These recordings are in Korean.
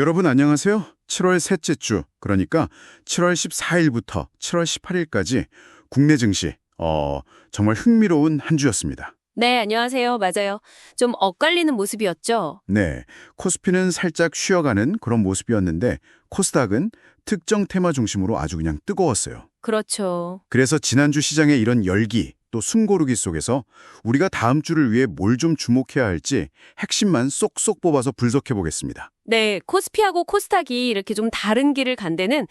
여러분 안녕하세요. 7월 셋째 주, 그러니까 7월 14일부터 7월 18일까지 국내 증시, 정말 흥미로운 한 주였습니다. 네, 안녕하세요. 맞아요. 좀 엇갈리는 모습이었죠. 네, 코스피는 살짝 쉬어가는 그런 모습이었는데 코스닥은 특정 테마 중심으로 아주 그냥 뜨거웠어요. 그렇죠. 그래서 지난주 시장의 이런 열기, 또 숨고르기 속에서 우리가 다음 주를 위해 뭘 좀 주목해야 할지 핵심만 쏙쏙 뽑아서 분석해 보겠습니다. 네, 코스피하고 코스닥이 이렇게 좀 다른 길을 간 데는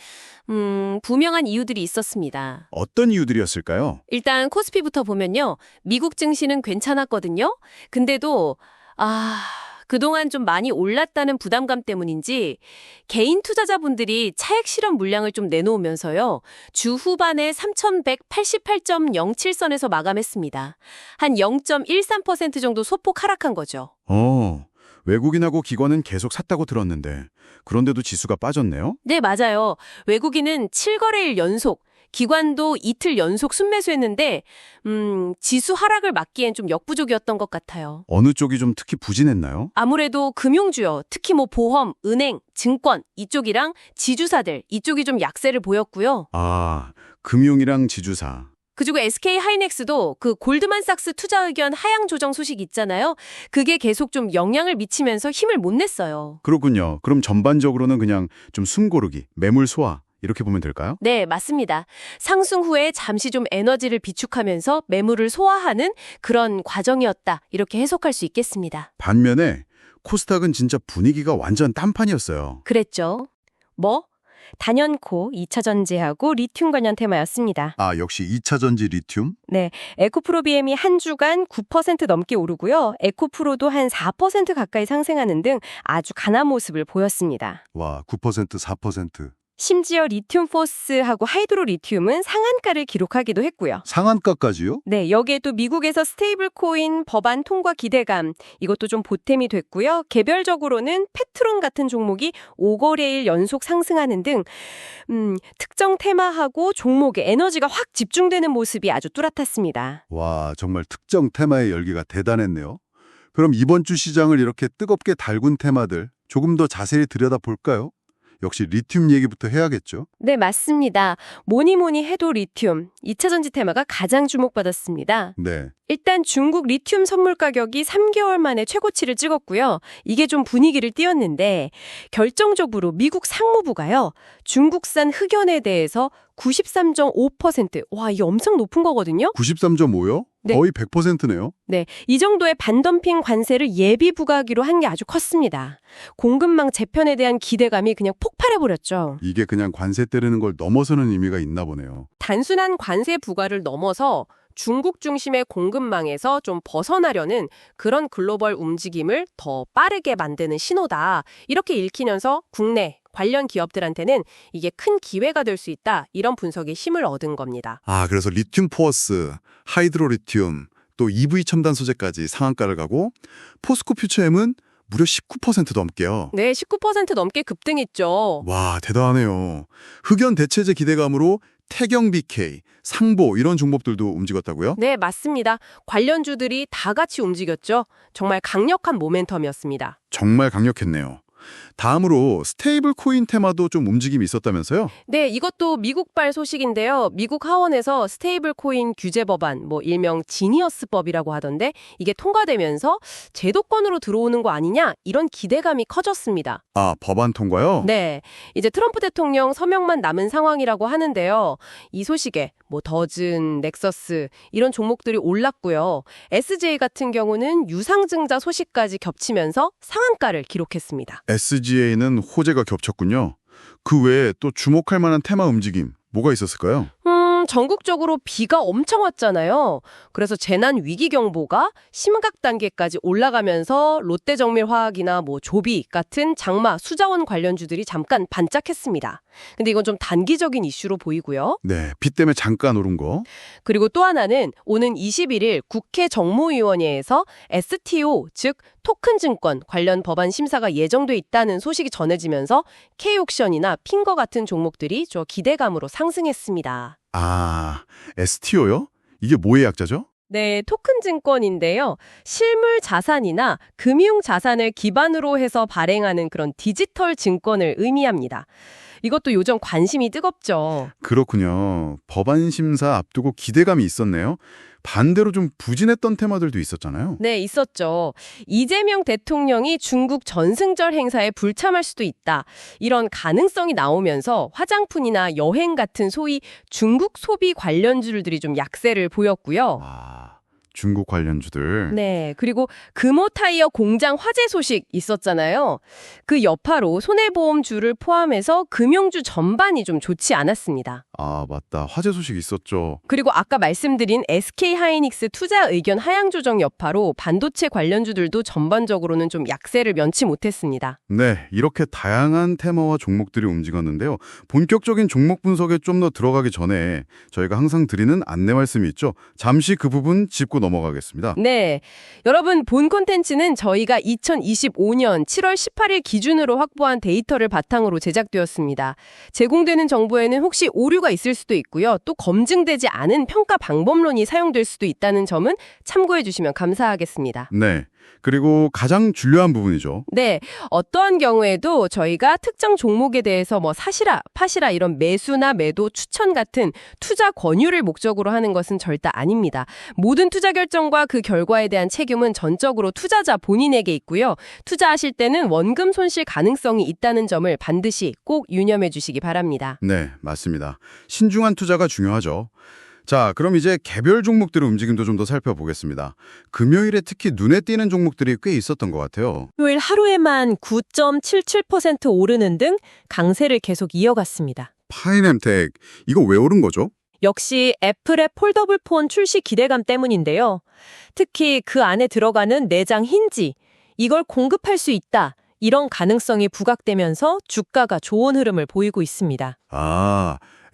분명한 이유들이 있었습니다. 어떤 이유들이었을까요? 일단 코스피부터 보면요. 미국 증시는 괜찮았거든요. 근데도 그동안 좀 많이 올랐다는 부담감 때문인지 개인 투자자분들이 차익 실현 물량을 좀 내놓으면서요. 주 후반에 3,188.07선에서 마감했습니다. 한 0.13% 정도 소폭 하락한 거죠. 외국인하고 기관은 계속 샀다고 들었는데 그런데도 지수가 빠졌네요? 네, 맞아요. 외국인은 7거래일 연속, 기관도 이틀 연속 순매수했는데 지수 하락을 막기엔 좀 역부족이었던 것 같아요. 어느 쪽이 좀 특히 부진했나요? 아무래도 금융주요, 특히 보험, 은행, 증권 이쪽이랑 지주사들 이쪽이 좀 약세를 보였고요. 금융이랑 지주사. 그리고 SK 하이닉스도 그 골드만삭스 투자 의견 하향 조정 소식 있잖아요. 그게 계속 좀 영향을 미치면서 힘을 못 냈어요. 그렇군요. 그럼 전반적으로는 그냥 좀 숨고르기, 매물 소화 이렇게 보면 될까요? 네, 맞습니다. 상승 후에 잠시 좀 에너지를 비축하면서 매물을 소화하는 그런 과정이었다. 이렇게 해석할 수 있겠습니다. 반면에 코스닥은 진짜 분위기가 완전 딴판이었어요. 그랬죠. 단연코 2차 전지하고 리튬 관련 테마였습니다. 역시 2차 전지 리튬? 네, 에코프로비엠이 한 주간 9% 넘게 오르고요. 에코프로도 한 4% 가까이 상승하는 등 아주 강한 모습을 보였습니다. 와, 9%, 4%. 심지어 리튬포스하고 하이드로리튬은 상한가를 기록하기도 했고요. 상한가까지요? 네, 여기에 또 미국에서 스테이블 코인 법안 통과 기대감, 이것도 좀 보탬이 됐고요. 개별적으로는 페트론 같은 종목이 5거래일 연속 상승하는 등 특정 테마하고 종목에 에너지가 확 집중되는 모습이 아주 뚜렷했습니다. 와, 정말 특정 테마의 열기가 대단했네요. 그럼 이번 주 시장을 이렇게 뜨겁게 달군 테마들 조금 더 자세히 들여다볼까요? 역시 리튬 얘기부터 해야겠죠? 네, 맞습니다. 뭐니 해도 리튬, 2차 전지 테마가 가장 주목받았습니다. 네. 일단 중국 리튬 선물 가격이 3개월 만에 최고치를 찍었고요. 이게 좀 분위기를 띄웠는데 결정적으로 미국 상무부가요. 중국산 흑연에 대해서 93.5%, 와, 이게 엄청 높은 거거든요. 93.5요? 네. 거의 100%네요? 네, 이 정도의 반덤핑 관세를 예비 부과하기로 한 게 아주 컸습니다. 공급망 재편에 대한 기대감이 그냥 폭발해버렸죠. 이게 그냥 관세 때리는 걸 넘어서는 의미가 있나 보네요. 단순한 관세 부과를 넘어서 중국 중심의 공급망에서 좀 벗어나려는 그런 글로벌 움직임을 더 빠르게 만드는 신호다. 이렇게 읽히면서 국내 관련 기업들한테는 이게 큰 기회가 될 수 있다. 이런 분석에 힘을 얻은 겁니다. 그래서 리튬 포어스, 하이드로 리튬, 또 EV 첨단 소재까지 상한가를 가고 포스코 퓨처엠은 무려 19% 넘게요. 네, 19% 넘게 급등했죠. 와, 대단하네요. 흑연 대체제 기대감으로 태경 BK, 상보 이런 종목들도 움직였다고요? 네, 맞습니다. 관련주들이 다 같이 움직였죠. 정말 강력한 모멘텀이었습니다. 정말 강력했네요. 다음으로 스테이블 코인 테마도 좀 움직임이 있었다면서요? 네, 이것도 미국발 소식인데요. 미국 하원에서 스테이블 코인 규제 법안, 일명 지니어스법이라고 하던데 이게 통과되면서 제도권으로 들어오는 거 아니냐? 이런 기대감이 커졌습니다. 법안 통과요? 네, 이제 트럼프 대통령 서명만 남은 상황이라고 하는데요. 이 소식에 더즌, 넥서스 이런 종목들이 올랐고요. SJ 같은 경우는 유상증자 소식까지 겹치면서 상한가를 기록했습니다. SGA는 호재가 겹쳤군요. 그 외에 또 주목할 만한 테마 움직임 뭐가 있었을까요? 전국적으로 비가 엄청 왔잖아요. 그래서 재난 위기 경보가 심각 단계까지 올라가면서 롯데정밀화학이나 조비 같은 장마, 수자원 관련주들이 잠깐 반짝했습니다. 근데 이건 좀 단기적인 이슈로 보이고요. 네, 비 때문에 잠깐 오른 거. 그리고 또 하나는 오는 21일 국회 정무위원회에서 STO, 즉 토큰증권 관련 법안 심사가 예정돼 있다는 소식이 전해지면서 K옥션이나 핑거 같은 종목들이 기대감으로 상승했습니다. STO요? 이게 뭐의 약자죠? 네, 토큰 증권인데요. 실물 자산이나 금융 자산을 기반으로 해서 발행하는 그런 디지털 증권을 의미합니다. 이것도 요즘 관심이 뜨겁죠. 그렇군요. 법안 심사 앞두고 기대감이 있었네요. 반대로 좀 부진했던 테마들도 있었잖아요. 네, 있었죠. 이재명 대통령이 중국 전승절 행사에 불참할 수도 있다. 이런 가능성이 나오면서 화장품이나 여행 같은 소위 중국 소비 관련주들이 좀 약세를 보였고요. 중국 관련주들. 네, 그리고 금호 타이어 공장 화재 소식 있었잖아요. 그 여파로 손해보험주를 포함해서 금융주 전반이 좀 좋지 않았습니다. 맞다. 화재 소식 있었죠. 그리고 아까 말씀드린 SK하이닉스 투자 의견 하향 조정 여파로 반도체 관련주들도 전반적으로는 좀 약세를 면치 못했습니다. 네, 이렇게 다양한 테마와 종목들이 움직였는데요. 본격적인 종목 분석에 좀 더 들어가기 전에 저희가 항상 드리는 안내 말씀이 있죠. 잠시 그 부분 짚고 넘어가겠습니다. 네, 여러분 본 콘텐츠는 저희가 2025년 7월 18일 기준으로 확보한 데이터를 바탕으로 제작되었습니다. 제공되는 정보에는 혹시 오류가 있을 수도 있고요. 또 검증되지 않은 평가 방법론이 사용될 수도 있다는 점은 참고해 주시면 감사하겠습니다. 네, 그리고 가장 중요한 부분이죠. 네, 어떠한 경우에도 저희가 특정 종목에 대해서 뭐 사시라, 파시라 이런 매수나 매도, 추천 같은 투자 권유를 목적으로 하는 것은 절대 아닙니다. 모든 투자 결정과 그 결과에 대한 책임은 전적으로 투자자 본인에게 있고요. 투자하실 때는 원금 손실 가능성이 있다는 점을 반드시 꼭 유념해 주시기 바랍니다. 네, 맞습니다. 신중한 투자가 중요하죠. 자, 그럼 이제 개별 종목들의 움직임도 좀 더 살펴보겠습니다. 금요일에 특히 눈에 띄는 종목들이 꽤 있었던 것 같아요. 토요일 하루에만 9.77% 오르는 등 강세를 계속 이어갔습니다. 파이nem텍, 이거 왜 오른 거죠? 역시 애플의 폴더블 폰 출시 기대감 때문인데요. 특히 그 안에 들어가는 내장 힌지, 이걸 공급할 수 있다. 이런 가능성이 부각되면서 주가가 좋은 흐름을 보이고 있습니다.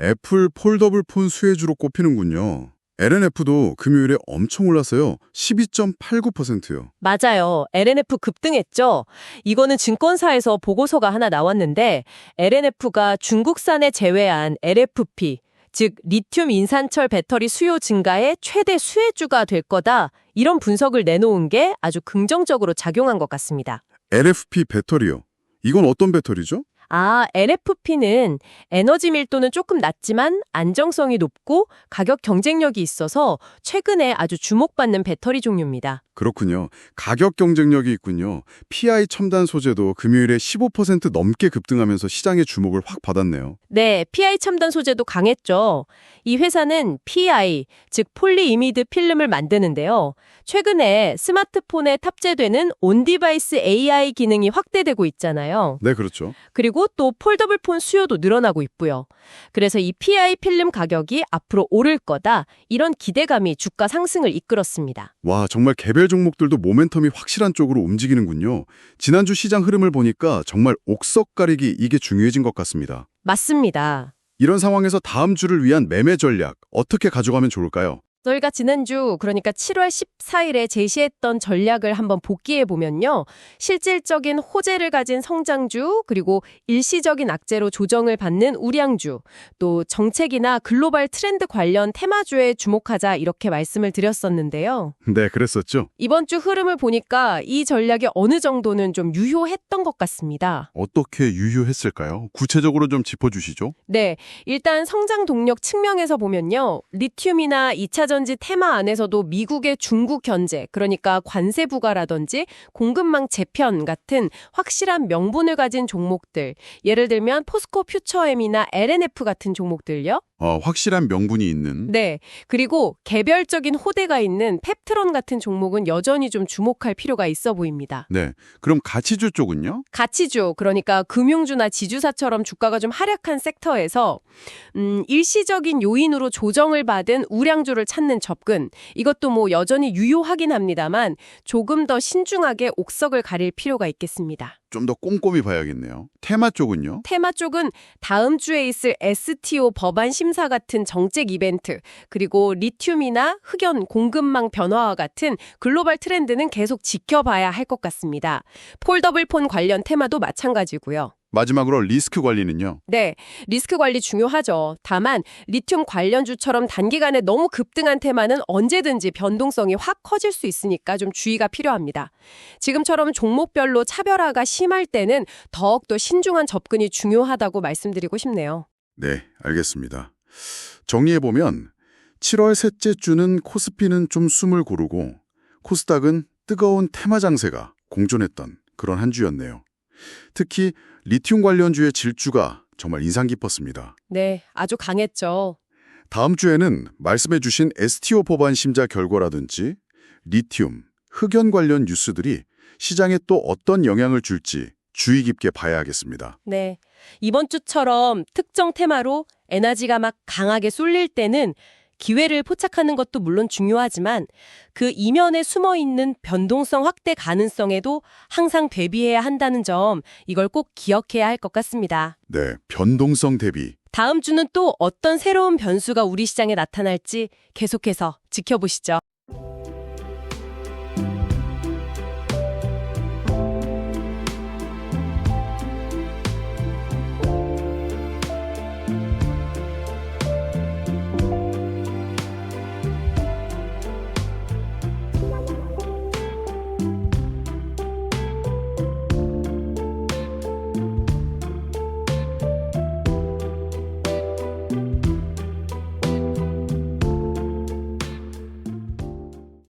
애플 폴더블 폰 수혜주로 꼽히는군요. LNF도 금요일에 엄청 올랐어요. 12.89%요. 맞아요. LNF 급등했죠. 이거는 증권사에서 보고서가 하나 나왔는데 LNF가 중국산에 제외한 LFP, 즉 리튬 인산철 배터리 수요 증가의 최대 수혜주가 될 거다. 이런 분석을 내놓은 게 아주 긍정적으로 작용한 것 같습니다. LFP 배터리요. 이건 어떤 배터리죠? LFP는 에너지 밀도는 조금 낮지만 안정성이 높고 가격 경쟁력이 있어서 최근에 아주 주목받는 배터리 종류입니다. 그렇군요. 가격 경쟁력이 있군요. PI 첨단 소재도 금요일에 15% 넘게 급등하면서 시장의 주목을 확 받았네요. 네, PI 첨단 소재도 강했죠. 이 회사는 PI, 즉 폴리이미드 필름을 만드는데요. 최근에 스마트폰에 탑재되는 온디바이스 AI 기능이 확대되고 있잖아요. 네, 그렇죠. 그리고 또 폴더블 폰 수요도 늘어나고 있고요. 그래서 이 PI 필름 가격이 앞으로 오를 거다. 이런 기대감이 주가 상승을 이끌었습니다. 와, 정말 개별 종목들도 모멘텀이 확실한 쪽으로 움직이는군요. 지난주 시장 흐름을 보니까 정말 옥석 가리기 이게 중요해진 것 같습니다. 맞습니다. 이런 상황에서 다음 주를 위한 매매 전략 어떻게 가져가면 좋을까요? 저희가 지난주 그러니까 7월 14일에 제시했던 전략을 한번 복기해 보면요. 실질적인 호재를 가진 성장주 그리고 일시적인 악재로 조정을 받는 우량주 또 정책이나 글로벌 트렌드 관련 테마주에 주목하자 이렇게 말씀을 드렸었는데요. 네, 그랬었죠. 이번 주 흐름을 보니까 이 전략이 어느 정도는 좀 유효했던 것 같습니다. 어떻게 유효했을까요? 구체적으로 좀 짚어주시죠. 네, 일단 성장 동력 측면에서 보면요. 리튬이나 2차 전지 테마 안에서도 미국의 중국 견제, 그러니까 관세 부과라든지 공급망 재편 같은 확실한 명분을 가진 종목들, 예를 들면 포스코 퓨처엠이나 LNF 같은 종목들요. 확실한 명분이 있는. 네, 그리고 개별적인 호대가 있는 펩트론 같은 종목은 여전히 좀 주목할 필요가 있어 보입니다. 네, 그럼 가치주 쪽은요? 가치주, 그러니까 금융주나 지주사처럼 주가가 좀 하락한 섹터에서 일시적인 요인으로 조정을 받은 우량주를 찾는 접근, 이것도 뭐 여전히 유효하긴 합니다만 조금 더 신중하게 옥석을 가릴 필요가 있겠습니다. 좀 더 꼼꼼히 봐야겠네요. 테마 쪽은요? 테마 쪽은 다음 주에 있을 STO 법안 심사 같은 정책 이벤트, 그리고 리튬이나 흑연 공급망 변화와 같은 글로벌 트렌드는 계속 지켜봐야 할 것 같습니다. 폴더블 폰 관련 테마도 마찬가지고요. 마지막으로 리스크 관리는요. 네, 리스크 관리 중요하죠. 다만 리튬 관련주처럼 단기간에 너무 급등한 테마는 언제든지 변동성이 확 커질 수 있으니까 좀 주의가 필요합니다. 지금처럼 종목별로 차별화가 심할 때는 더욱더 신중한 접근이 중요하다고 말씀드리고 싶네요. 네, 알겠습니다. 정리해보면 7월 셋째 주는 코스피는 좀 숨을 고르고 코스닥은 뜨거운 테마 장세가 공존했던 그런 한 주였네요. 특히 리튬 관련주의 질주가 정말 인상 깊었습니다. 네, 아주 강했죠. 다음 주에는 말씀해 주신 STO 법안 심사 결과라든지 리튬, 흑연 관련 뉴스들이 시장에 또 어떤 영향을 줄지 주의 깊게 봐야 하겠습니다. 네. 이번 주처럼 특정 테마로 에너지가 막 강하게 쏠릴 때는 기회를 포착하는 것도 물론 중요하지만 그 이면에 숨어있는 변동성 확대 가능성에도 항상 대비해야 한다는 점, 이걸 꼭 기억해야 할 것 같습니다. 네, 변동성 대비. 다음 주는 또 어떤 새로운 변수가 우리 시장에 나타날지 계속해서 지켜보시죠.